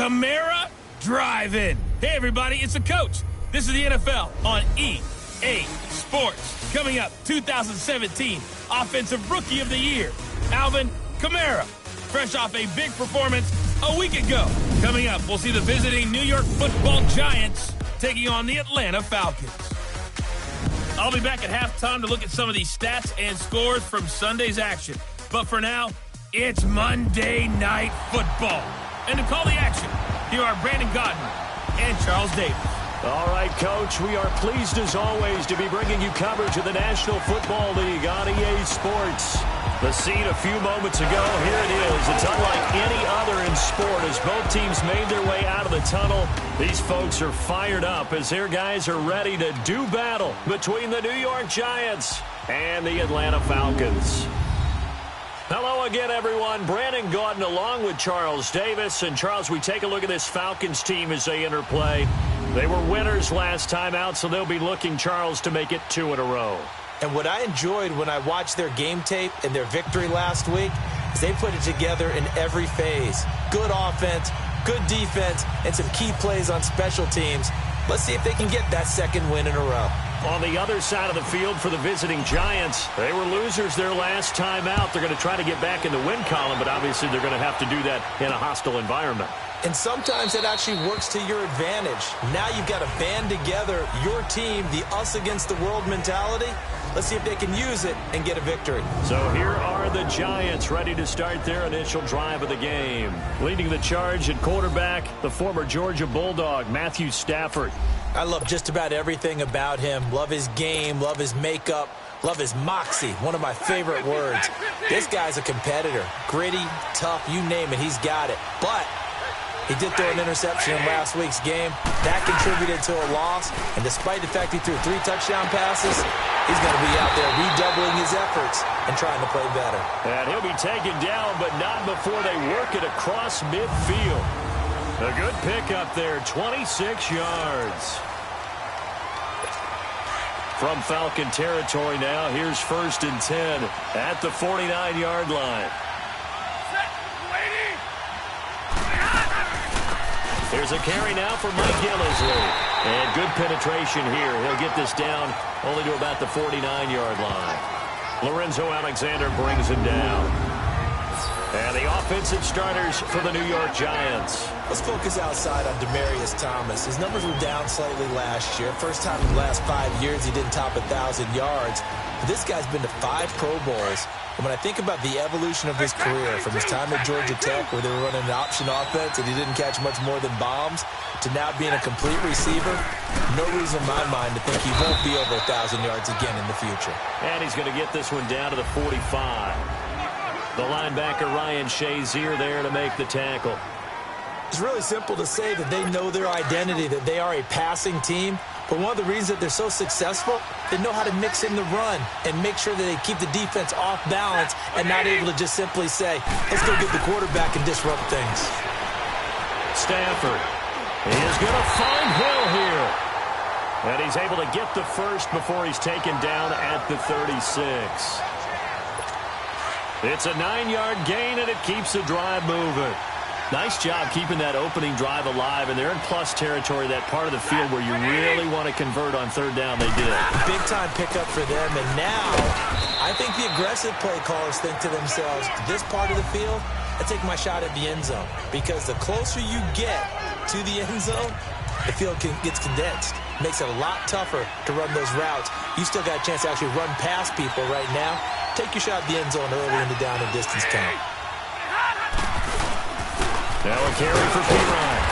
Camara Drive-In. Hey, everybody, it's the coach. This is the NFL on EA Sports. Coming up, 2017 Offensive Rookie of the Year, Alvin Kamara. Fresh off a big performance a week ago. Coming up, we'll see the visiting New York Football Giants taking on the Atlanta Falcons. I'll be back at halftime to look at some of these stats and scores from Sunday's action. But for now, it's Monday Night Football. And to call the action, here are Brandon Gaudin and Charles Davis. All right, Coach, we are pleased as always to be bringing you coverage of the National Football League on EA Sports. The scene a few moments ago, here it is. It's unlike any other in sport as both teams made their way out of the tunnel. These folks are fired up as their guys are ready to do battle between the New York Giants and the Atlanta Falcons. Hello again, everyone. Brandon Gaudin along with Charles Davis. And, Charles, we take a look at this Falcons team as they enter play. They were winners last time out, so they'll be looking, Charles, to make it 2 in a row. And what I enjoyed when I watched their game tape and their victory last week is they put it together in every phase. Good offense, good defense, and some key plays on special teams. Let's see if they can get that second win in a row. On the other side of the field for the visiting Giants, they were losers their last time out. They're going to try to get back in the win column, but obviously they're going to have to do that in a hostile environment. And sometimes it actually works to your advantage. Now you've got to band together your team, the us against the world mentality. Let's see if they can use it and get a victory. So here are the Giants ready to start their initial drive of the game. Leading the charge at quarterback, the former Georgia Bulldog, Matthew Stafford. I love just about everything about him. Love his game, love his makeup, love his moxie, one of my favorite words. This guy's a competitor. Gritty, tough, you name it, he's got it. But he did throw an interception in last week's game. That contributed to a loss. And despite the fact he threw 3 touchdown passes, he's going to be out there redoubling his efforts and trying to play better. And he'll be taken down, but not before they work it across midfield. A good pickup there, 26 yards. From Falcon territory now, here's 1st and 10 at the 49-yard line. There's a carry now for Mike Gillisley. And good penetration here. He'll get this down only to about the 49-yard line. Lorenzo Alexander brings him down. And the offensive starters for the New York Giants. Let's focus outside on Demaryius Thomas. His numbers were down slightly last year. First time in the last 5 years he didn't top 1,000 yards. But this guy's been to 5 Pro Bowls. And when I think about the evolution of his career, from his time at Georgia Tech where they were running an option offense and he didn't catch much more than bombs, to now being a complete receiver, no reason in my mind to think he won't be over 1,000 yards again in the future. And he's going to get this one down to the 45. The linebacker Ryan Shazier there to make the tackle. It's really simple to say that they know their identity, that they are a passing team. But one of the reasons that they're so successful, they know how to mix in the run and make sure that they keep the defense off balance and not able to just simply say, let's go get the quarterback and disrupt things. Stafford is going to find Hill here. And he's able to get the first before he's taken down at the 36. It's a 9-yard gain, and it keeps the drive moving. Nice job keeping that opening drive alive, and they're in plus territory, that part of the field where you really want to convert on 3rd down. They did. Big-time pickup for them, and now I think the aggressive play callers think to themselves, this part of the field, I take my shot at the end zone, because the closer you get to the end zone, the field gets condensed. Makes it a lot tougher to run those routes. You still got a chance to actually run past people right now. Take your shot at the end zone early in the down and distance count. Now a carry for Pirine.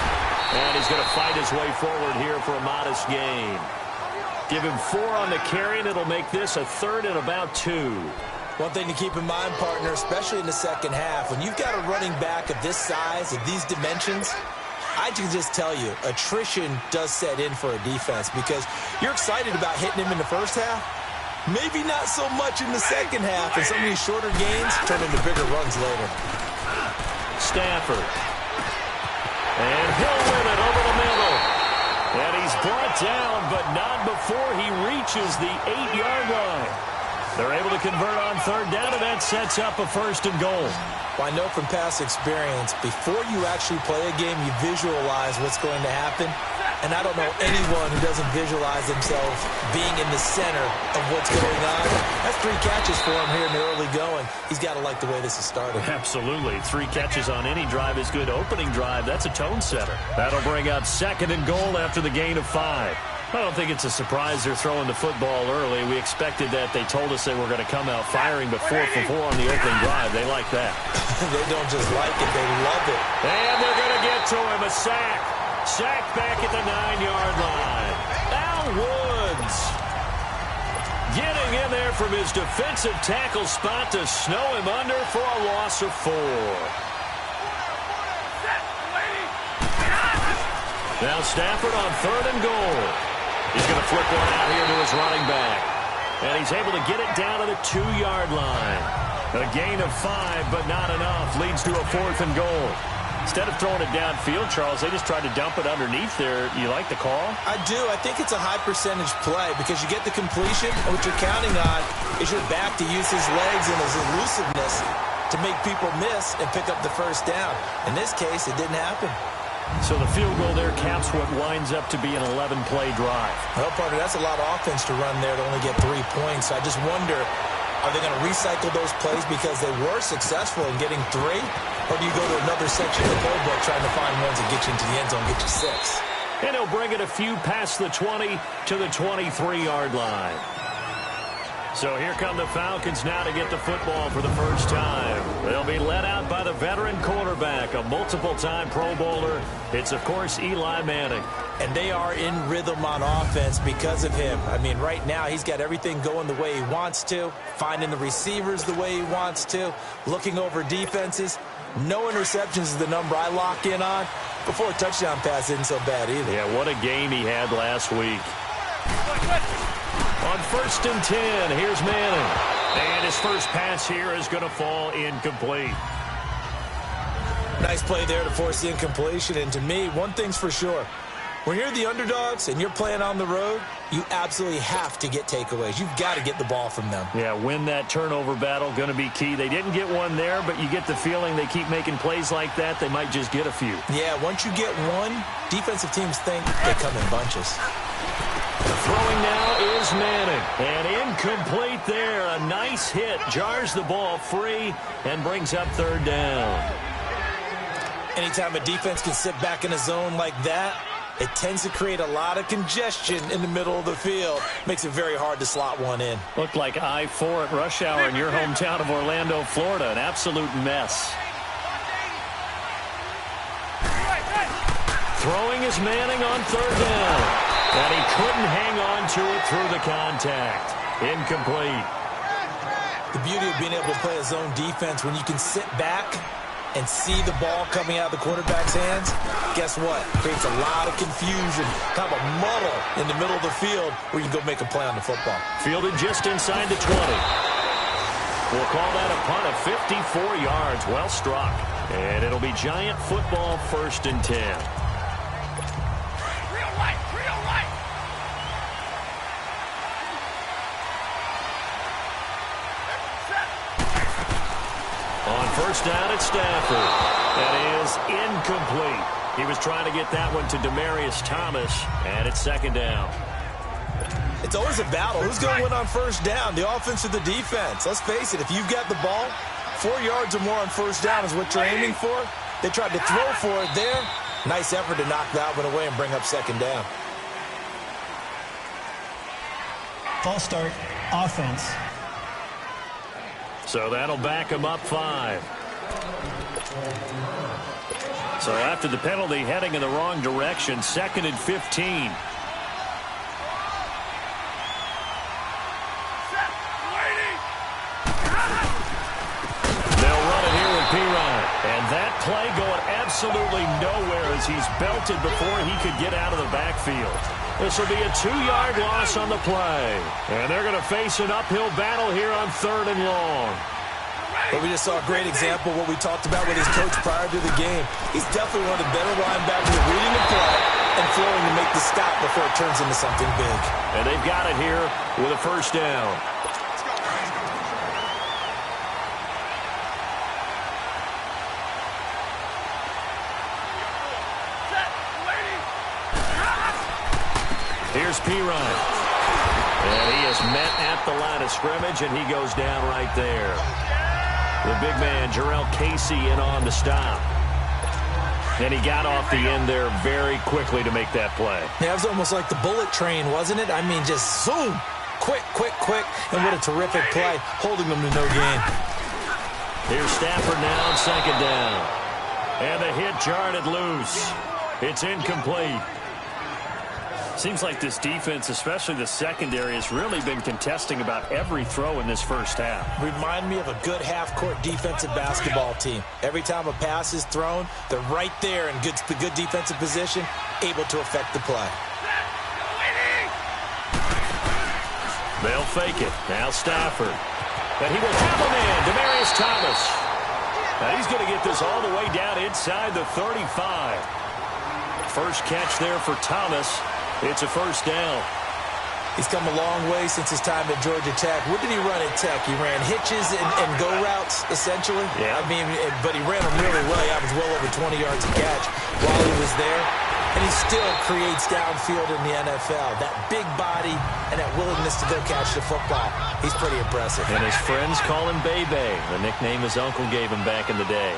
And he's going to fight his way forward here for a modest gain. Give him 4 on the carry, and it'll make this a 3rd and about 2. One thing to keep in mind, partner, especially in the second half, when you've got a running back of this size, of these dimensions, I can just tell you, attrition does set in for a defense because you're excited about hitting him in the first half. Maybe not so much in the second half, and some of these shorter gains turn into bigger runs later. Stafford. And he'll win it over the middle. And he's brought down, but not before he reaches the 8-yard line. They're able to convert on third down, and that sets up a 1st and goal. Well, I know from past experience, before you actually play a game, you visualize what's going to happen. And I don't know anyone who doesn't visualize themselves being in the center of what's going on. That's 3 catches for him here in the early going. He's got to like the way this is started. Absolutely. 3 catches on any drive is good. Opening drive, that's a tone setter. That'll bring up 2nd and goal after the gain of 5. I don't think it's a surprise they're throwing the football early. We expected that. They told us they were going to come out firing, but 4 for 4 on the opening drive. They like that. They don't just like it, they love it. And they're going to get to him. A sack. Sack back at the 9-yard line. Al Woods getting in there from his defensive tackle spot to snow him under for a loss of 4. Now Stafford on 3rd and goal. He's going to flip one out here to his running back. And he's able to get it down to the 2-yard line. A gain of 5, but not enough. Leads to a 4th and goal. Instead of throwing it downfield, Charles, they just tried to dump it underneath there. You like the call? I do. I think it's a high-percentage play because you get the completion, and what you're counting on is your back to use his legs and his elusiveness to make people miss and pick up the 1st down. In this case, it didn't happen. So the field goal there caps what winds up to be an 11-play drive. Well, partner, that's a lot of offense to run there to only get 3 points. So I just wonder, are they going to recycle those plays because they were successful in getting 3? Or do you go to another section of the playbook trying to find ones that get you into the end zone, get you 6? And he'll bring it a few past the 20 to the 23-yard line. So here come the Falcons now to get the football for the first time. They'll be led out by the veteran quarterback, a multiple-time Pro Bowler. It's, of course, Eli Manning. And they are in rhythm on offense because of him. I mean, right now, he's got everything going the way he wants to, finding the receivers the way he wants to, looking over defenses. No interceptions is the number I lock in on. Before a touchdown pass isn't so bad either. Yeah, what a game he had last week. On 1st and 10, here's Manning. And his first pass here is going to fall incomplete. Nice play there to force the incompletion. And to me, one thing's for sure. When you're the underdogs and you're playing on the road, you absolutely have to get takeaways. You've got to get the ball from them. Yeah, win that turnover battle, going to be key. They didn't get one there, but you get the feeling they keep making plays like that, they might just get a few. Yeah, once you get one, defensive teams think they come in bunches. Throwing now is Manning. And incomplete there. A nice hit. Jars the ball free and brings up 3rd down. Anytime a defense can sit back in a zone like that, it tends to create a lot of congestion in the middle of the field. Makes it very hard to slot one in. Looked like I-4 at rush hour in your hometown of Orlando, Florida. An absolute mess. Throwing is Manning on 3rd down. And he couldn't hang on to it through the contact. Incomplete. The beauty of being able to play a zone defense when you can sit back and see the ball coming out of the quarterback's hands, guess what? Creates a lot of confusion, kind of a muddle in the middle of the field where you can go make a play on the football. Fielded just inside the 20. We'll call that a punt of 54 yards. Well struck. And it'll be Giant football 1st and 10. On 1st down at Stafford. That is incomplete. He was trying to get that one to Demaryius Thomas, and it's 2nd down. It's always a battle. Who's going to win on 1st down, the offense or the defense? Let's face it, if you've got the ball, 4 yards or more on 1st down is what you're aiming for. They tried to throw for it there. Nice effort to knock that one away and bring up 2nd down. False start, offense. So that'll back him up 5. So after the penalty, heading in the wrong direction, 2nd and 15. They'll run it here with P-Ryan. And that play going absolutely nowhere as he's belted before he could get out of the backfield. This will be a 2-yard loss on the play. And they're going to face an uphill battle here on 3rd and long. But we just saw a great example of what we talked about with his coach prior to the game. He's definitely one of the better linebackers at reading the play and flowing to make the stop before it turns into something big. And they've got it here with a 1st down. Here's Pirine. And he is met at the line of scrimmage, and he goes down right there. The big man, Jarrell Casey, in on the stop. And he got off the end there very quickly to make that play. Yeah, it was almost like the bullet train, wasn't it? I mean, just zoom. Quick, quick, quick. And what a terrific play, holding them to no gain. Here's Stafford now on second down. And the hit jarred it loose. It's incomplete. Seems like this defense, especially the secondary, has really been contesting about every throw in this first half. Remind me of a good half-court defensive basketball team. Every time a pass is thrown, they're right there in good defensive position, able to affect the play. They'll fake it. Now Stafford. And he will tap him in. Demaryius Thomas. Now he's going to get this all the way down inside the 35. First catch there for Thomas. It's a first down. He's come a long way since his time at Georgia Tech. What did he run at Tech? He ran hitches and go routes, essentially. Yeah. I mean, but he ran them really well. He averaged well over 20 yards a catch while he was there. And he still creates downfield in the NFL. That big body and that willingness to go catch the football. He's pretty impressive. And his friends call him Bebe, the nickname his uncle gave him back in the day.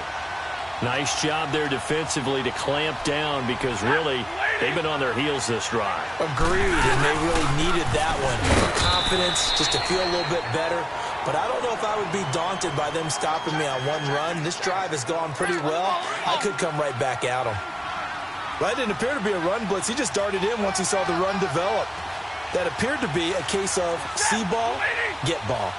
Nice job there defensively to clamp down because really they've been on their heels this drive. Agreed, and they really needed that one. Confidence, just to feel a little bit better. But I don't know if I would be daunted by them stopping me on one run. This drive has gone pretty well. I could come right back at them. That didn't appear to be a run blitz. He just darted in once he saw the run develop. That appeared to be a case of see ball, get ball.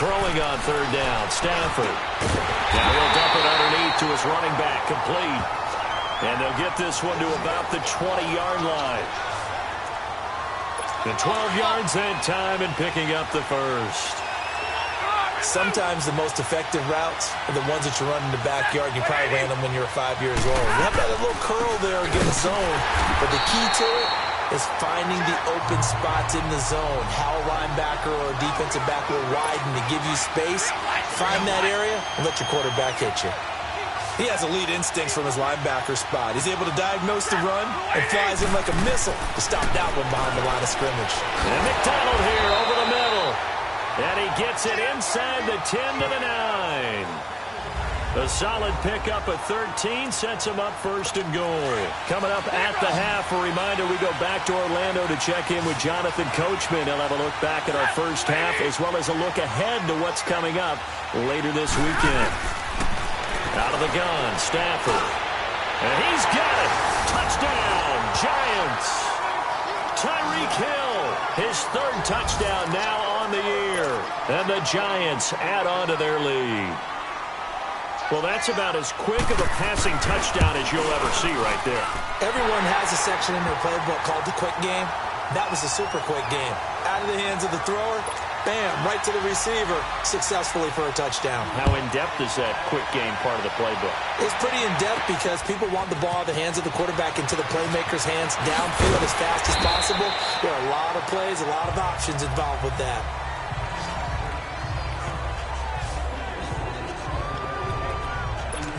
Throwing on third down, Stafford. Now he'll dump it underneath to his running back, complete. And they'll get this one to about the 20-yard line. The 12 yards that time and picking up the first. Sometimes the most effective routes are the ones that you run in the backyard. You probably ran them when you were 5 years old. You have that little curl there against zone, but the key to it is finding the open spots in the zone. How a linebacker or a defensive back will widen to give you space. Find that area and let your quarterback hit you. He has elite instincts from his linebacker spot. He's able to diagnose the run and flies in like a missile to stop that one behind the line of scrimmage. And McDonald here over the middle. And he gets it inside the 10 to the 9. A solid pickup at 13 sets him up first and goal. Coming up at the half, a reminder, we go back to Orlando to check in with Jonathan Coachman. He'll have a look back at our first half as well as a look ahead to what's coming up later this weekend. Out of the gun, Stafford. And he's got it. Touchdown, Giants. Tyreek Hill, his third touchdown now on the year. And the Giants add on to their lead. Well, that's about as quick of a passing touchdown as you'll ever see right there. Everyone has a section in their playbook called the quick game. That was a super quick game. Out of the hands of the thrower, bam, right to the receiver, successfully for a touchdown. How in-depth is that quick game part of the playbook? It's pretty in-depth because people want the ball in the hands of the quarterback into the playmaker's hands downfield as fast as possible. There are a lot of plays, a lot of options involved with that.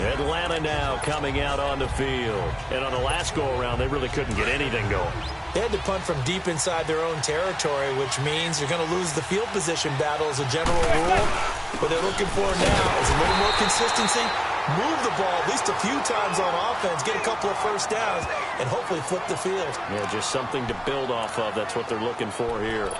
Atlanta now coming out on the field. And on the last go-around, they really couldn't get anything going. They had to punt from deep inside their own territory, which means you're going to lose the field position battle as a general rule. What they're looking for now is a little more consistency, move the ball at least a few times on offense, get a couple of first downs, and hopefully flip the field. Yeah, just something to build off of. That's what they're looking for here.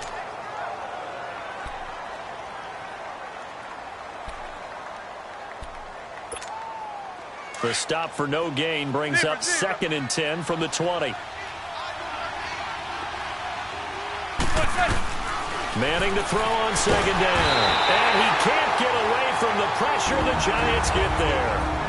The stop for no gain brings up 2nd and 10 from the 20. Manning to throw on second down. And he can't get away from the pressure. The Giants get there.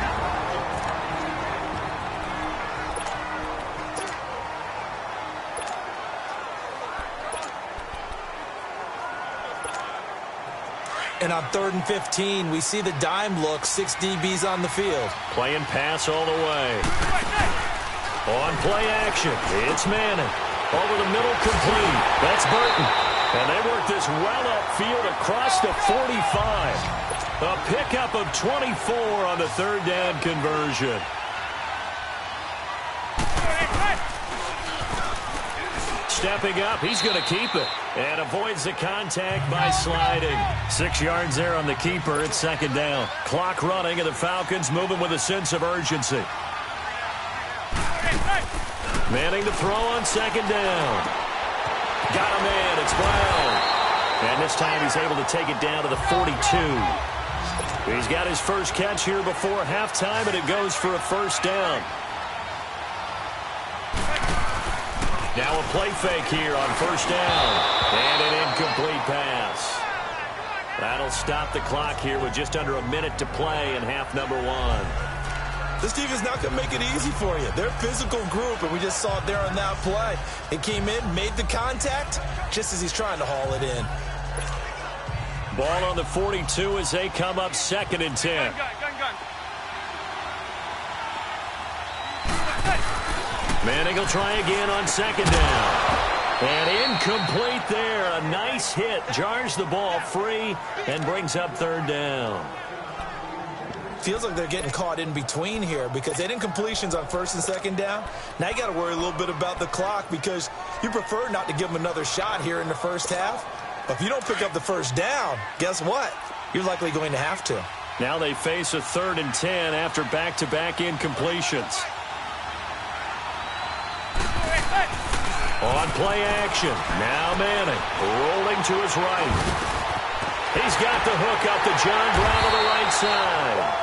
And on 3rd and 15, we see the dime look, 6 DBs on the field. Playing pass all the way. On play action, it's Manning. Over the middle, complete. That's Burton. And they work this well upfield across the 45. A pickup of 24 on the 3rd down conversion. stepping up. He's going to keep it and avoids the contact by sliding. 6 yards there on the keeper. It's second down. Clock running, and the Falcons moving with a sense of urgency. Manning to throw on second down. Got a man. It's Brown. And this time he's able to take it down to the 42. He's got his first catch here before halftime, and it goes for a first down. Now a play fake here on first down. And an incomplete pass. That'll stop the clock here with just under a minute to play in half number 1. This defense is not going to make it easy for you. They're a physical group, and we just saw it there on that play. It came in, made the contact, just as he's trying to haul it in. Ball on the 42 as they come up second and 10. Manning will try again on second down. And incomplete there. A nice hit. Jars the ball free and brings up third down. Feels like they're getting caught in between here because they didn't completions on first and second down. Now you got to worry a little bit about the clock because you prefer not to give them another shot here in the first half. But if you don't pick up the first down, guess what? You're likely going to have to. Now they face a third and 10 after back-to-back incompletions. On play action. Now Manning rolling to his right. He's got the hook up to John Brown on the right side.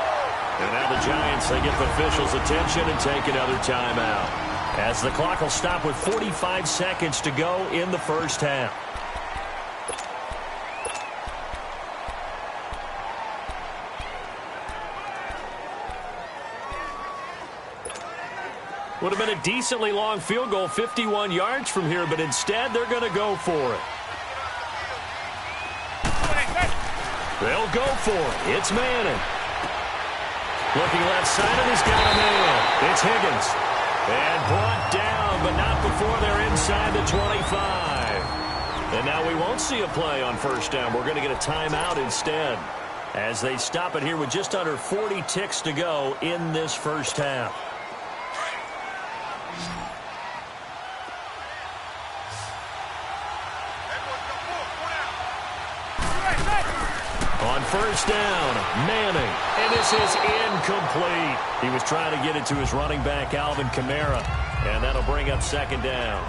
And now the Giants, they get the officials' attention and take another timeout. As the clock will stop with 45 seconds to go in the first half. Would have been a decently long field goal, 51 yards from here, but instead they're going to go for it. They'll go for it. It's Manning. Looking left side, and he's got a man. It's Higgins. And brought down, but not before they're inside the 25. And now we won't see a play on first down. We're going to get a timeout instead as they stop it here with just under 40 ticks to go in this first half. On first down, Manning, and this is incomplete. He was trying to get it to his running back, Alvin Kamara, and that'll bring up second down.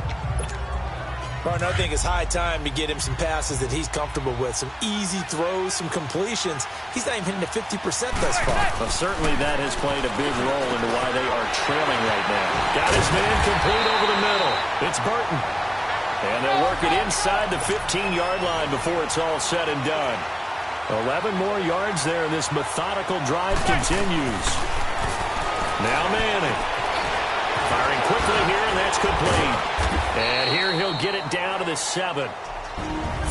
Martin, I think it's high time to get him some passes that he's comfortable with, some easy throws, some completions. He's not even hitting the 50% thus far. Well, certainly that has played a big role into why they are trailing right now. Got his man complete over the middle. It's Burton. And they'll work it inside the 15-yard line before it's all said and done. 11 more yards there, and this methodical drive continues. Now Manning. Firing quickly here, and that's complete. And here he'll get it down to the 7.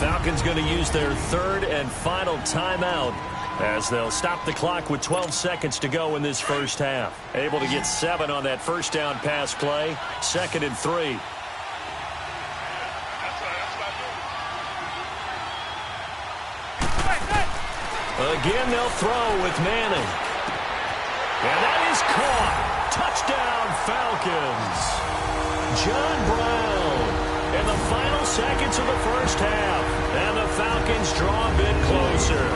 Falcons going to use their third and final timeout as they'll stop the clock with 12 seconds to go in this first half. Able to get 7 on that first down pass play. Second and 3. Again, they'll throw with Manning. And that is caught. Touchdown, Falcons. John Brown. In the final seconds of the first half. And the Falcons draw a bit closer.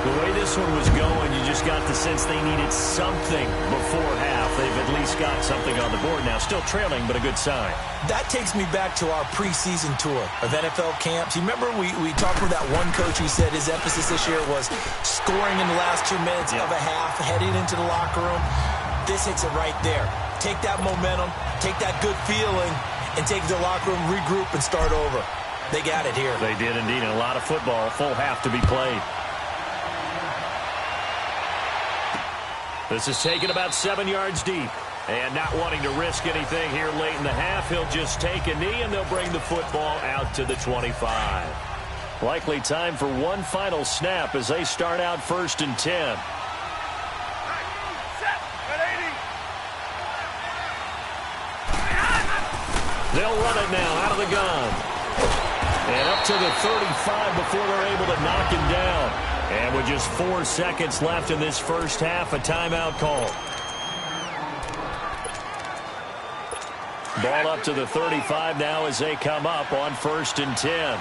The way this one was going, you just got the sense they needed something before half. They've at least got something on the board now. Still trailing, but a good sign. That takes me back to our preseason tour of NFL camps. You remember we talked with that one coach who said his emphasis this year was scoring in the last 2 minutes of a half, heading into the locker room. This hits it right there. Take that momentum, take that good feeling, and take it to the locker room, regroup, and start over. They got it here. They did indeed, and a lot of football, full half to be played. This is taken about 7 yards deep. And not wanting to risk anything here late in the half, he'll just take a knee, and they'll bring the football out to the 25. Likely time for one final snap as they start out first and 10. They'll run it now out of the gun. And up to the 35 before they're able to knock him down. And with just 4 seconds left in this first half, a timeout call. Ball up to the 35 now as they come up on 1st and 10.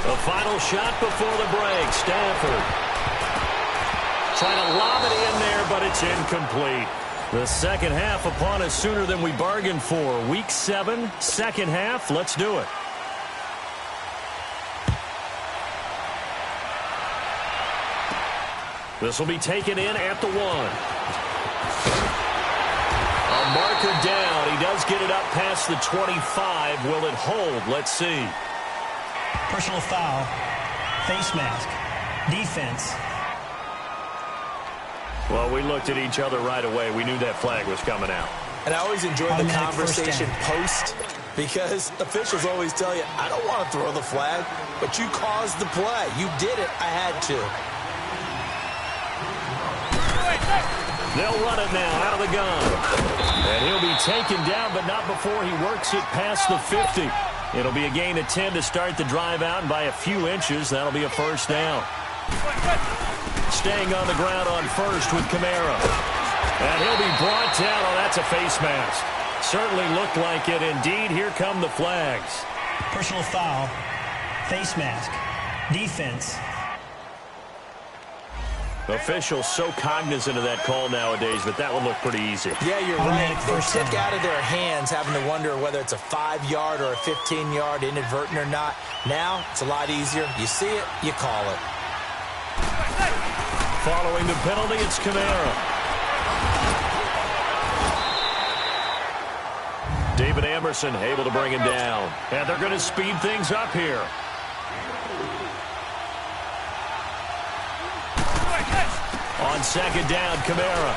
The final shot before the break. Stafford trying to lob it in there, but it's incomplete. The second half upon us sooner than we bargained for. Week 7, second half. Let's do it. This will be taken in at the 1. A marker down. He does get it up past the 25. Will it hold? Let's see. Personal foul. Face mask. Defense. Well, we looked at each other right away. We knew that flag was coming out. And I always enjoy the conversation post because officials always tell you, I don't want to throw the flag, but you caused the play. You did it. I had to. They'll run it now out of the gun. And he'll be taken down, but not before he works it past the 50. It'll be a gain of 10 to start the drive out, and by a few inches, that'll be a first down. Staying on the ground on first with Kamara. And he'll be brought down. Oh, that's a face mask. Certainly looked like it. Indeed, here come the flags. Personal foul. Face mask. Defense. Officials so cognizant of that call nowadays, but that would look pretty easy. Yeah, you're right. They took out of their hands having to wonder whether it's a 5-yard or a 15-yard, inadvertent or not. Now, it's a lot easier. You see it, you call it. Following the penalty, it's Kamara. David Emerson able to bring him down. And they're going to speed things up here. On second down, Kamara.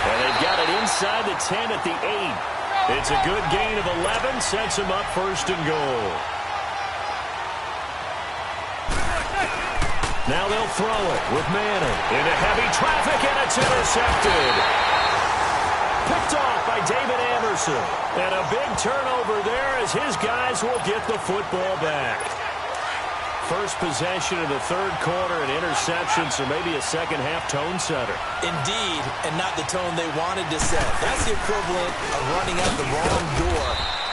And they've got it inside the 10 at the 8. It's a good gain of 11, sets him up 1st and goal. Now they'll throw it with Manning into heavy traffic, and it's intercepted. Picked off by David Emerson. And a big turnover there as his guys will get the football back. First possession of the third quarter, an interception, so maybe a second-half tone setter. Indeed, and not the tone they wanted to set. That's the equivalent of running out the wrong door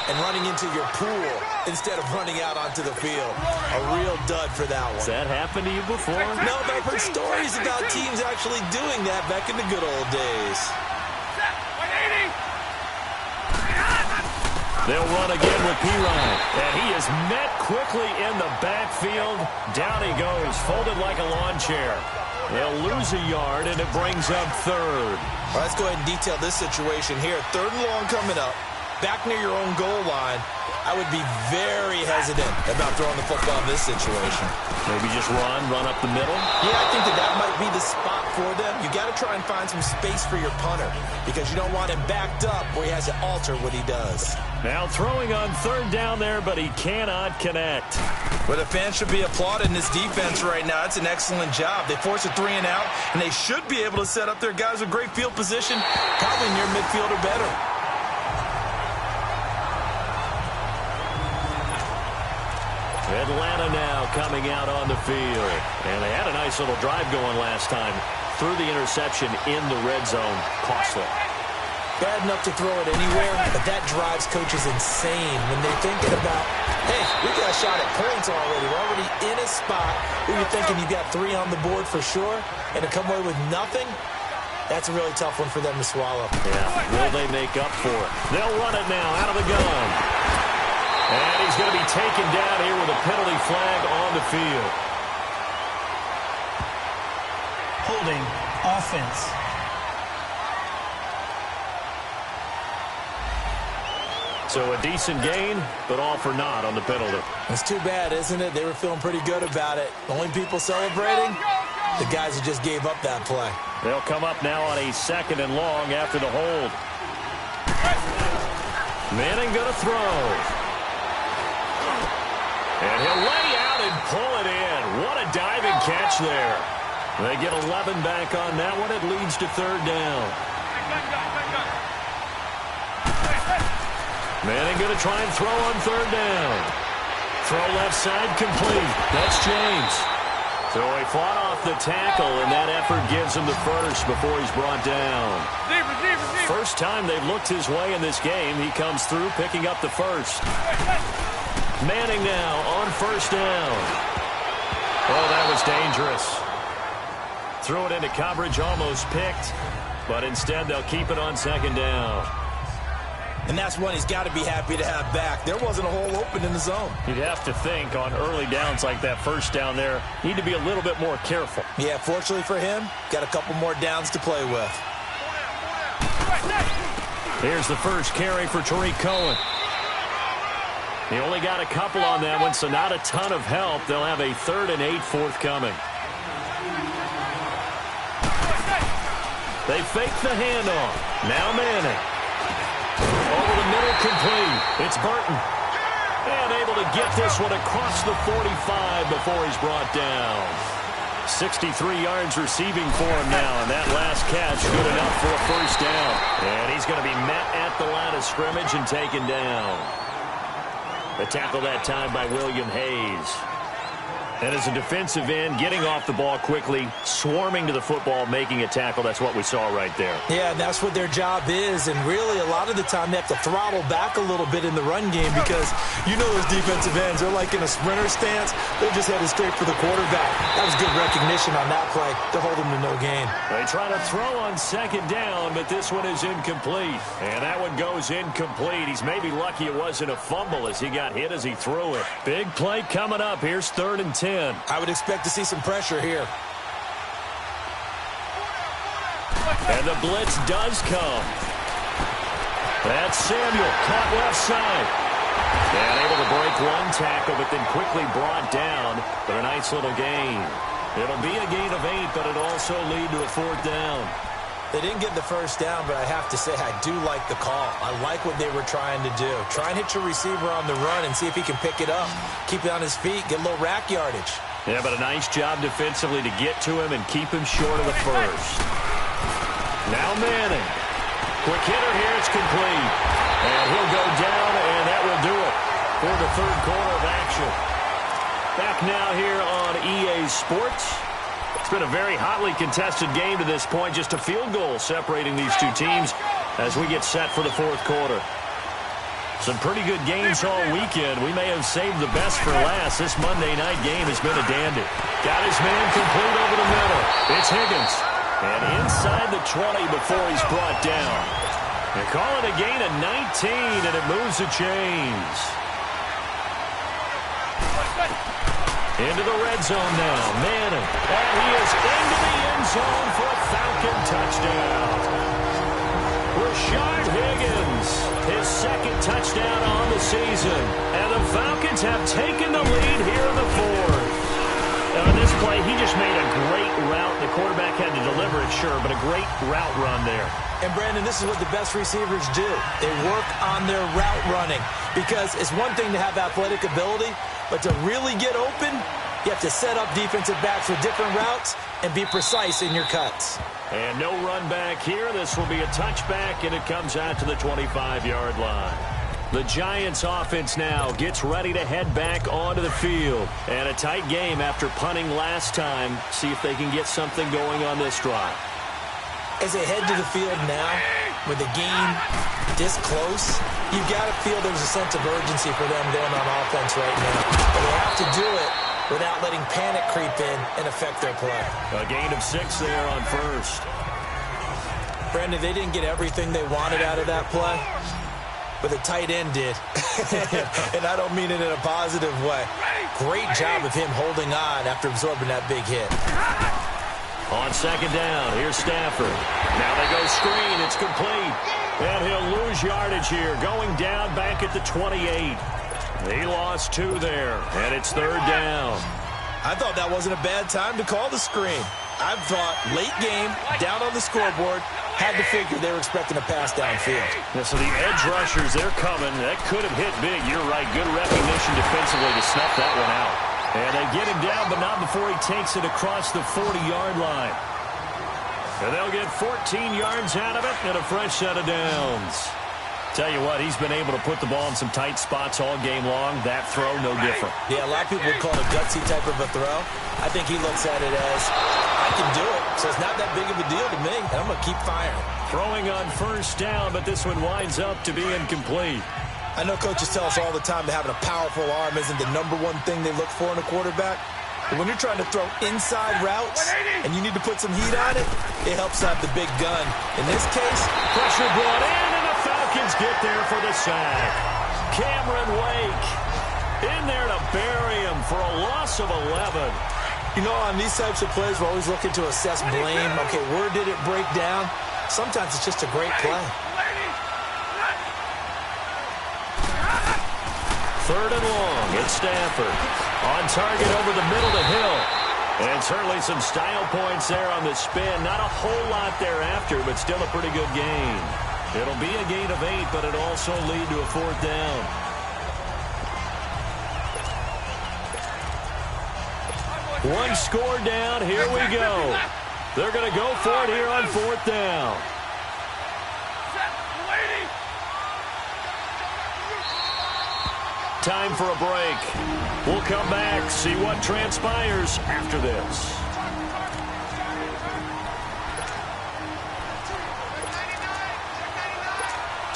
and running into your pool instead of running out onto the field. A real dud for that one. Has that happened to you before? No, but I've heard stories about teams actually doing that back in the good old days. They'll run again with Pirine. And he is met quickly in the backfield. Down he goes, folded like a lawn chair. They'll lose a yard, and it brings up 3rd. Well, let's go ahead and detail this situation here. 3rd and long coming up. Back near your own goal line. I would be very hesitant about throwing the football in this situation. Maybe just run up the middle? Yeah, I think that might be the spot for them. You got to try and find some space for your punter because you don't want him backed up where he has to alter what he does. Now throwing on 3rd down there, but he cannot connect. But the fans should be applauding this defense right now. It's an excellent job. They force a 3 and out, and they should be able to set up their guys with great field position, probably near midfield or better. Atlanta now coming out on the field. And they had a nice little drive going last time. Threw the interception in the red zone. Costly. Bad enough to throw it anywhere, but that drives coaches insane when they're thinking about, hey, we got a shot at points already. We're already in a spot where you're thinking you got 3 on the board for sure, and to come away with nothing, that's a really tough one for them to swallow. Yeah, will they make up for it? They'll run it now out of the gun. And he's going to be taken down here with a penalty flag on the field. Holding offense. So a decent gain, but all for naught on the penalty. It's too bad, isn't it? They were feeling pretty good about it. The only people celebrating, the guys who just gave up that play. They'll come up now on a 2nd and long after the hold. Manning going to throw. And he'll lay out and pull it in. What a diving catch there. They get 11 back on that one. It leads to 3rd down. Manning going to try and throw on 3rd down. Throw left side complete. That's James. So he fought off the tackle, and that effort gives him the first before he's brought down. First time they've looked his way in this game. He comes through picking up the first. Manning now on first down. Oh, that was dangerous. Threw it into coverage, almost picked, but instead they'll keep it on second down. And that's one he's got to be happy to have back. There wasn't a hole open in the zone. You'd have to think on early downs like that first down there, need to be a little bit more careful. Yeah, fortunately for him, got a couple more downs to play with. Here's the first carry for Tariq Cohen. He only got a couple on that one, so not a ton of help. They'll have a 3rd and 8 forthcoming. They fake the handoff. Now Manning. Over the middle, complete. It's Burton. And able to get this one across the 45 before he's brought down. 63 yards receiving for him now, and that last catch good enough for a first down. And he's going to be met at the line of scrimmage and taken down. The tackle that time by William Hayes. And as a defensive end, getting off the ball quickly, swarming to the football, making a tackle. That's what we saw right there. Yeah, and that's what their job is. And really, a lot of the time, they have to throttle back a little bit in the run game because you know those defensive ends, they're like in a sprinter stance. They're just headed straight for the quarterback. That was good recognition on that play to hold them to no gain. They try to throw on second down, but this one is incomplete. And that one goes incomplete. He's maybe lucky it wasn't a fumble as he got hit as he threw it. Big play coming up. Here's 3rd and 10. I would expect to see some pressure here. And the blitz does come. That's Samuel, caught left side. And able to break one tackle, but then quickly brought down. But a nice little gain. It'll be a gain of 8, but it'll also lead to a 4th down. They didn't get the first down, but I have to say I do like the call. I like what they were trying to do. Try and hit your receiver on the run and see if he can pick it up. Keep it on his feet, get a little rack yardage. Yeah, but a nice job defensively to get to him and keep him short of the first. Now Manning. Quick hitter here, it's complete. And he'll go down, and that will do it for the 3rd quarter of action. Back now here on EA Sports. It's been a very hotly contested game to this point. Just a field goal separating these two teams as we get set for the 4th quarter. Some pretty good games all weekend. We may have saved the best for last. This Monday night game has been a dandy. Got his man complete over the middle. It's Higgins. And inside the 20 before he's brought down. They call it a gain of 19, and it moves the chains. Into the red zone now. Manning. And he is into the end zone for a Falcon touchdown. Rashard Higgins, his 2nd touchdown on the season. And the Falcons have taken the lead here in the 4th. Now in this play, he just made a great route. The quarterback had to deliver it, sure, but a great route run there. And, Brandon, this is what the best receivers do. They work on their route running because it's one thing to have athletic ability, but to really get open, you have to set up defensive backs with different routes and be precise in your cuts. And no run back here. This will be a touchback, and it comes out to the 25-yard line. The Giants offense now gets ready to head back onto the field. And a tight game after punting last time. See if they can get something going on this drive. As they head to the field now, with the game this close, you've got to feel there's a sense of urgency for them going on offense right now. But they have to do it without letting panic creep in and affect their play. A gain of 6 there on first. Brandon, they didn't get everything they wanted out of that play, but the tight end did. And I don't mean it in a positive way. Great job of him holding on after absorbing that big hit. On second down, here's Stafford. Now they go screen. It's complete. And he'll lose yardage here, going down back at the 28. He lost 2 there, and it's 3rd down. I thought that wasn't a bad time to call the screen. I thought late game, down on the scoreboard, had to figure they were expecting a pass downfield. Yeah, so the edge rushers, they're coming. That could have hit big. You're right. Good recognition defensively to snuff that one out. And they get him down, but not before he takes it across the 40-yard line. And they'll get 14 yards out of it and a fresh set of downs. Tell you what, he's been able to put the ball in some tight spots all game long. That throw, no different. Yeah, a lot of people would call it a gutsy type of a throw. I think he looks at it as, I can do it, so it's not that big of a deal to me, and I'm going to keep firing. Throwing on first down, but this one winds up to be incomplete. I know coaches tell us all the time that having a powerful arm isn't the #1 thing they look for in a quarterback. But when you're trying to throw inside routes and you need to put some heat on it, it helps to have the big gun. In this case, pressure brought in, and the Falcons get there for the sack. Cameron Wake in there to bury him for a loss of 11. You know, on these types of plays, we're always looking to assess blame. Okay, where did it break down? Sometimes it's just a great play. 3rd and long. It's Stafford. On target over the middle to Hill. And certainly some style points there on the spin. Not a whole lot thereafter, but still a pretty good gain. It'll be a gain of 8, but it'll also lead to a 4th down. One score down. Here we go. They're going to go for it here on 4th down. Time for a break. We'll come back, see what transpires after this.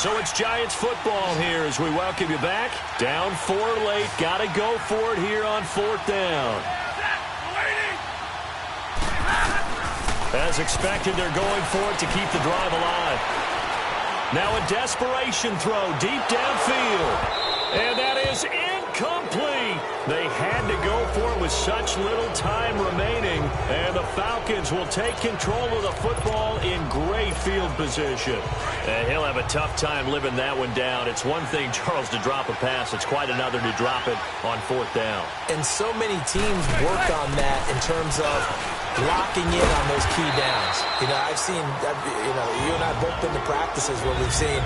So it's Giants football here as we welcome you back. Down 4 late. Got to go for it here on 4th down. As expected, they're going for it to keep the drive alive. Now a desperation throw deep downfield. And that is incomplete. They had to go for it with such little time remaining. And the Falcons will take control of the football in great field position. And he'll have a tough time living that one down. It's one thing, Charles, to drop a pass. It's quite another to drop it on 4th down. And so many teams work on that in terms of locking in on those key downs. You know, I've seen, you and I both been to practices where we've seen,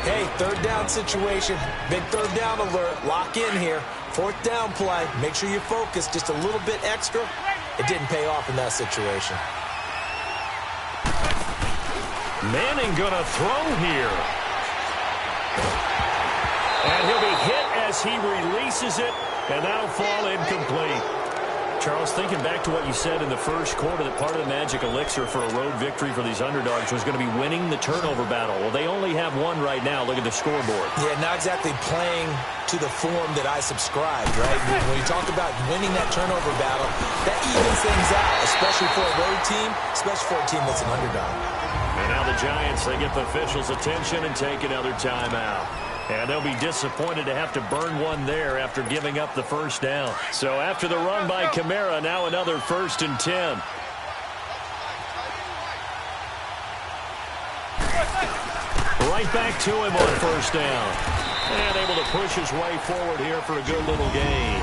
hey, 3rd down situation, big 3rd down alert, lock in here, 4th down play, make sure you focus just a little bit extra. It didn't pay off in that situation. Manning gonna throw here. And he'll be hit as he releases it, and that'll fall incomplete. Charles, thinking back to what you said in the first quarter, that part of the magic elixir for a road victory for these underdogs was going to be winning the turnover battle. Well, they only have one right now. Look at the scoreboard. Yeah, not exactly playing to the form that I subscribed, right? When you talk about winning that turnover battle, that evens things out, especially for a road team, especially for a team that's an underdog. And now the Giants, they get the officials' attention and take another timeout. And they'll be disappointed to have to burn one there after giving up the first down. So after the run by Kamara, now another 1st and 10. Right back to him on 1st down. And able to push his way forward here for a good little gain.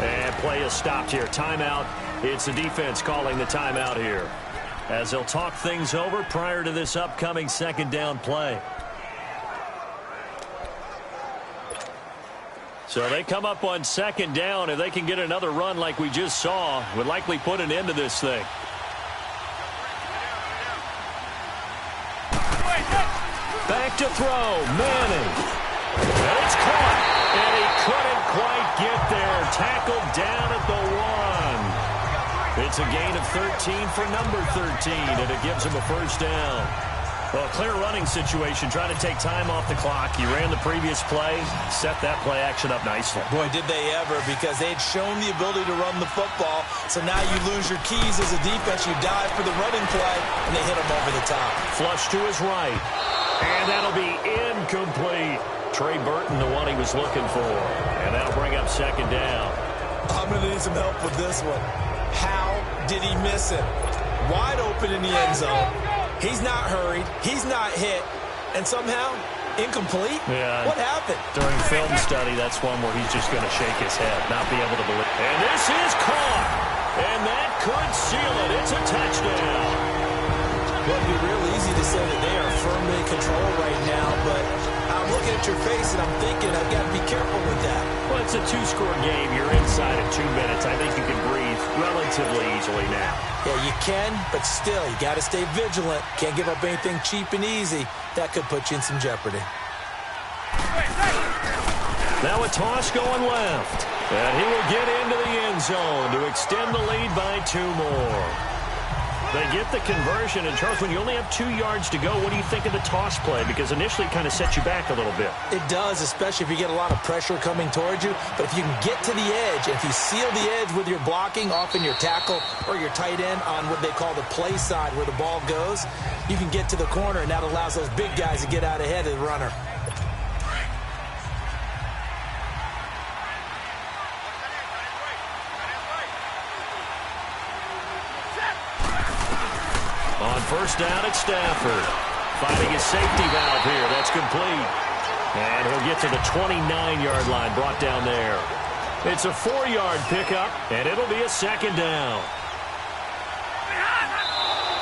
And play is stopped here. Timeout. It's the defense calling the timeout here, as they'll talk things over prior to this upcoming 2nd down play. So they come up on 2nd down. If they can get another run like we just saw, would likely put an end to this thing. Back to throw. Manning. And it's caught. And he couldn't quite get there. Tackled down at the 1. It's a gain of 13 for number 13, and it gives him a 1st down. Well, clear running situation, trying to take time off the clock. He ran the previous play, set that play action up nicely. Boy, did they ever, because they'd shown the ability to run the football. So now you lose your keys as a defense. You dive for the running play, and they hit him over the top. Flush to his right, and that'll be incomplete. Trey Burton, the one he was looking for, and that'll bring up 2nd down. I'm going to need some help with this one. How did he miss it? Wide open in the end zone. He's not hurried. He's not hit. And somehow, incomplete? Yeah. What happened? During film study, that's one where he's just going to shake his head, not be able to believe. And this is caught. And that could seal it. It's a touchdown. Well, it'd be real easy to say that they are firmly in control right now, but I'm looking at your face and I'm thinking I've got to be careful with that. Well, it's a 2-score game. You're inside of 2 minutes. I think you can breathe relatively easily now. Yeah, you can, but still, you got to stay vigilant. Can't give up anything cheap and easy. That could put you in some jeopardy. Now a toss going left. And he will get into the end zone to extend the lead by 2 more. They get the conversion. And, Charles, when you only have 2 yards to go, what do you think of the toss play? Because initially it kind of sets you back a little bit. It does, especially if you get a lot of pressure coming towards you. But if you can get to the edge, if you seal the edge with your blocking, often your tackle or your tight end on what they call the play side where the ball goes, you can get to the corner, and that allows those big guys to get out ahead of the runner. On first down, it's Stafford. Finding his safety valve here. That's complete. And he'll get to the 29-yard line, brought down there. It's a 4-yard pickup, and it'll be a 2nd down.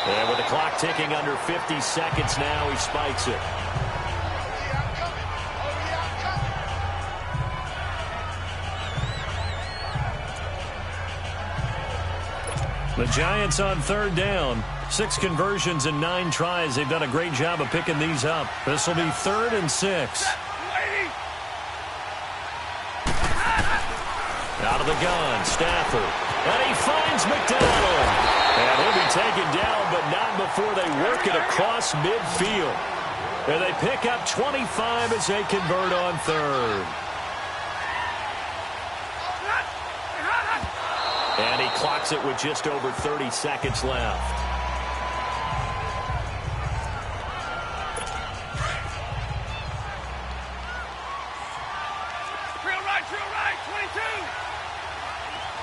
And with the clock ticking under 50 seconds now, he spikes it. The Giants on 3rd down. 6 conversions and 9 tries. They've done a great job of picking these up. This will be 3rd and 6. Out of the gun, Stafford. And he finds McDonald. And he'll be taken down, but not before they work it across midfield. And they pick up 25 as they convert on 3rd. And he clocks it with just over 30 seconds left. Drill right, 22.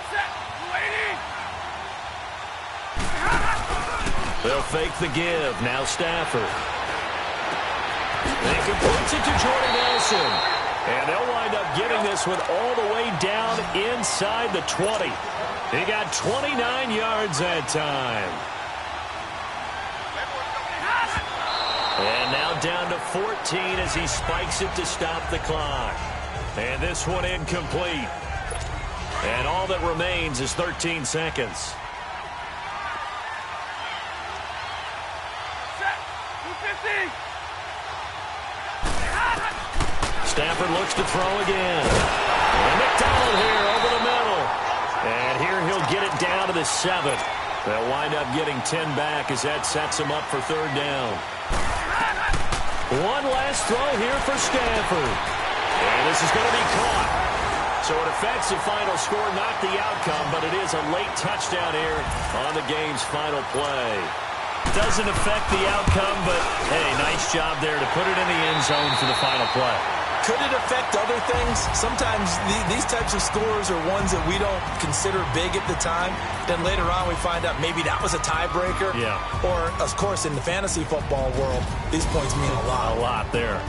Set, waiting. They'll fake the give. Now Stafford. They completes it to Jordan Nelson. And they'll wind up getting this one all the way down inside the 20. He got 29 yards that time. And now down to 14 as he spikes it to stop the clock. And this one incomplete. And all that remains is 13 seconds. Stafford looks to throw again. And McDonald here over the middle. And here he'll get it down to the 7. They'll wind up getting 10 back as that sets him up for 3rd down. One last throw here for Stafford. And this is going to be caught. So it affects the final score, not the outcome, but it is a late touchdown here on the game's final play. Doesn't affect the outcome, but, hey, nice job there to put it in the end zone for the final play. Could it affect other things? Sometimes these types of scores are ones that we don't consider big at the time. Then later on we find out maybe that was a tiebreaker. Yeah. Or, of course, in the fantasy football world, these points mean a lot. A lot there.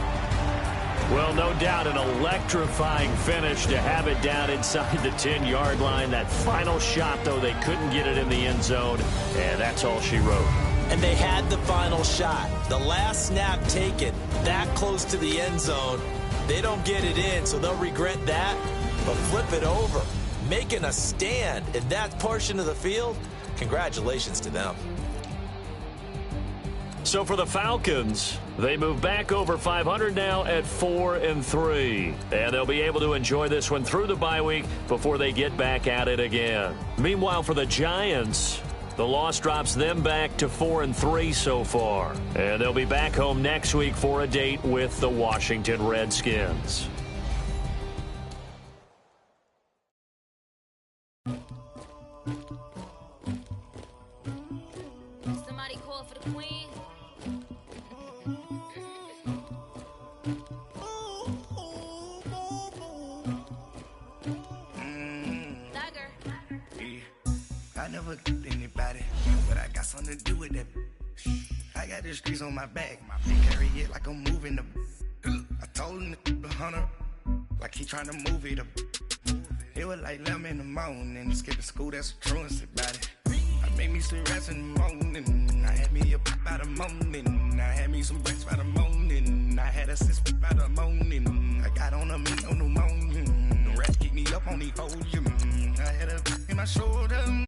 Well, no doubt an electrifying finish to have it down inside the 10-yard line. That final shot, though, they couldn't get it in the end zone, and that's all she wrote. And they had the final shot. The last snap taken that close to the end zone. They don't get it in, so they'll regret that. But flip it over, making a stand in that portion of the field, congratulations to them. So for the Falcons, they move back over 500 now at 4-3. And they'll be able to enjoy this one through the bye week before they get back at it again. Meanwhile, for the Giants, the loss drops them back to 4-3 so far. And they'll be back home next week for a date with the Washington Redskins. Somebody call for the queen. I never killed anybody, but I got something to do with that. I got the streets on my back, my feet carry it like I'm moving the. I told him the hunter, like he trying to move it up. It was like 11 in the morning, skipping school, that's a truancy about it. I made me some rats in the morning, I had me a pop by the morning, I had me some breaks by the morning, I had a six by the morning, I got on a meat on the morning, the rats keep me up on the podium, I had a in my shoulder.